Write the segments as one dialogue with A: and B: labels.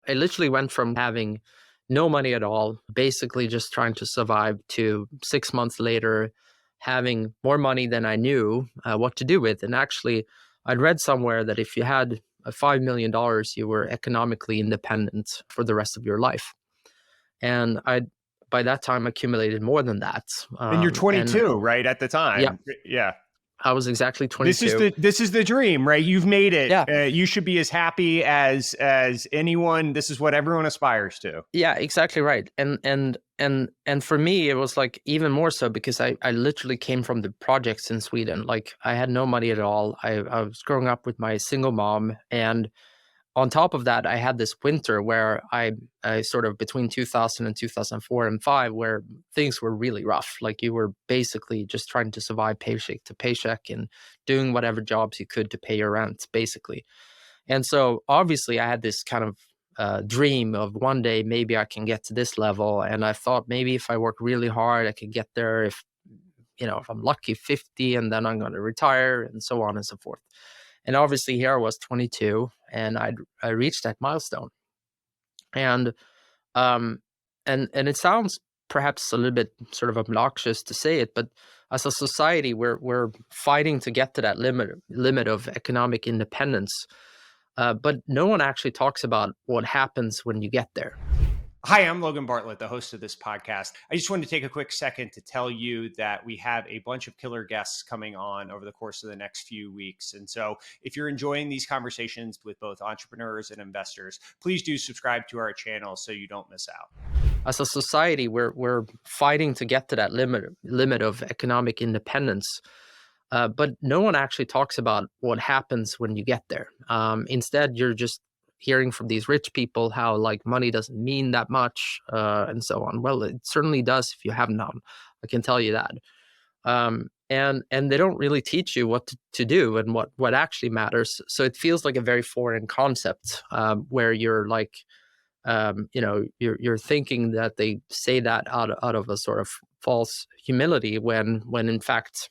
A: I literally went from having no money at all, basically just trying to survive, to 6 months later having more money than I knew what to do with. And actually, I'd read somewhere that if you had $5 million, you were economically independent for the rest of your life. And I'd by that time accumulated more than that.
B: And you're
A: And
B: 22, right, at the time? Yeah.
A: I was exactly 22.
B: This is the dream, right? You've made it.
A: Yeah.
B: You should be as happy as anyone. This is what everyone aspires to.
A: Yeah, exactly right. And for me, it was like even more so because I literally came from the projects in Sweden. Like I had no money at all. I was growing up with my single mom, and on top of that, I had this winter where I sort of between 2000 and 2004 and 5, where things were really rough. Like you were basically just trying to survive paycheck to paycheck and doing whatever jobs you could to pay your rent, basically. And so obviously I had this kind of dream of one day maybe I can get to this level. And I thought maybe if I work really hard, I could get there. If I'm lucky, 50, and then I'm going to retire, and so on and so forth. And obviously here I was 22 and I reached that milestone. And it sounds perhaps a little bit sort of obnoxious to say it, but as a society, we're fighting to get to that limit of economic independence. But no one actually talks about what happens when you get there.
B: Hi, I'm Logan Bartlett, the host of this podcast. I just wanted to take a quick second to tell you that we have a bunch of killer guests coming on over the course of the next few weeks. And so if you're enjoying these conversations with both entrepreneurs and investors, please do subscribe to our channel so you don't miss out.
A: As a society, we're fighting to get to that limit of economic independence. But no one actually talks about what happens when you get there. Instead, you're just hearing from these rich people how like money doesn't mean that much and so on. Well, it certainly does if you have none. I can tell you that. And they don't really teach you what to do and what actually matters. So it feels like a very foreign concept where you're like, you're thinking that they say that out of a sort of false humility when in fact,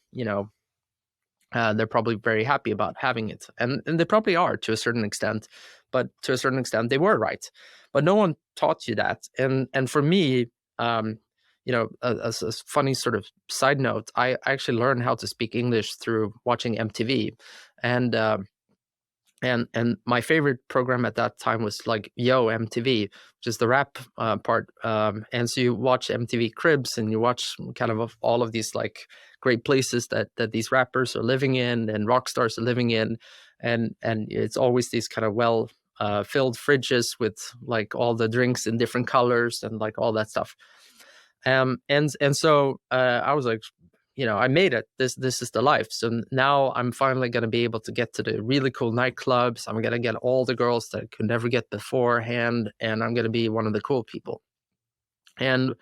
A: they're probably very happy about having it. And they probably are to a certain extent, but to a certain extent they were right. But no one taught you that. And for me, as a funny sort of side note, I actually learned how to speak English through watching MTV. And my favorite program at that time was like Yo MTV, which is the rap part. And so you watch MTV Cribs and you watch kind of all of these like great places that these rappers are living in and rock stars are living in. And it's always these kind of filled fridges with like all the drinks in different colors and like all that stuff. And so I was like, I made it. This is the life. So now I'm finally going to be able to get to the really cool nightclubs. I'm going to get all the girls that I could never get beforehand, and I'm going to be one of the cool people. And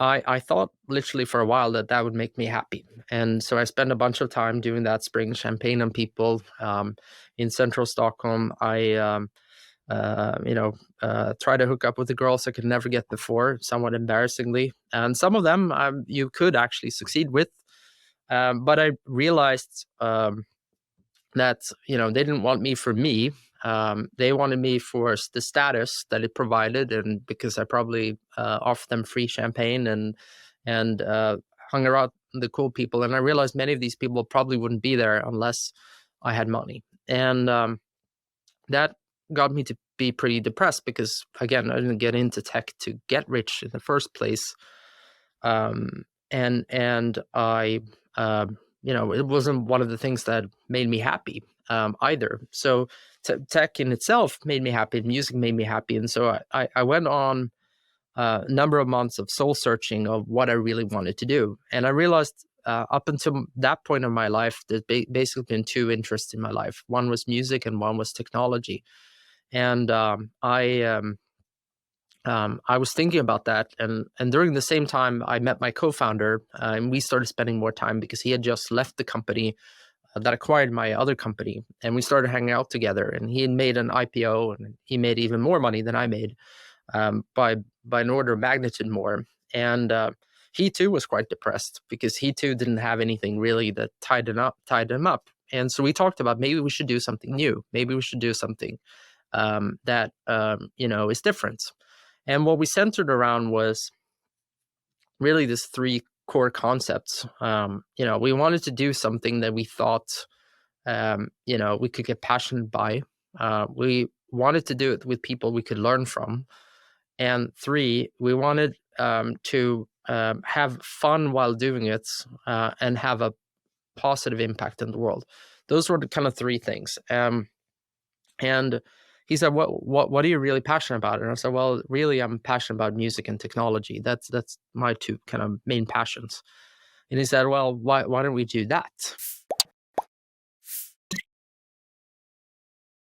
A: I thought literally for a while that would make me happy. And so I spent a bunch of time doing that, spraying champagne on people in central Stockholm. I try to hook up with the girls I could never get before, somewhat embarrassingly. And some of them you could actually succeed with. But I realized that, they didn't want me for me. They wanted me for the status that it provided. And because I probably offered them free champagne and hung around the cool people. And I realized many of these people probably wouldn't be there unless I had money. And that got me to be pretty depressed because, again, I didn't get into tech to get rich in the first place. And I, it wasn't one of the things that made me happy either. So tech in itself made me happy. Music made me happy. And so I went on a number of months of soul searching of what I really wanted to do. And I realized up until that point in my life, there's basically been two interests in my life. One was music and one was technology. And I was thinking about that. And during the same time, I met my co-founder and we started spending more time because he had just left the company that acquired my other company. And we started hanging out together, and he had made an IPO and he made even more money than I made by an order of magnitude more. And he too was quite depressed because he too didn't have anything really that tied him up. And so we talked about maybe we should do something new. Maybe we should do something that is different. And what we centered around was really these three core concepts. We wanted to do something that we thought we could get passionate by. We wanted to do it with people we could learn from. And three, we wanted to have fun while doing it and have a positive impact in the world. Those were the kind of three things. And he said, what are you really passionate about? And I said, well, really, I'm passionate about music and technology. That's my two kind of main passions. And he said, well, why don't we do that?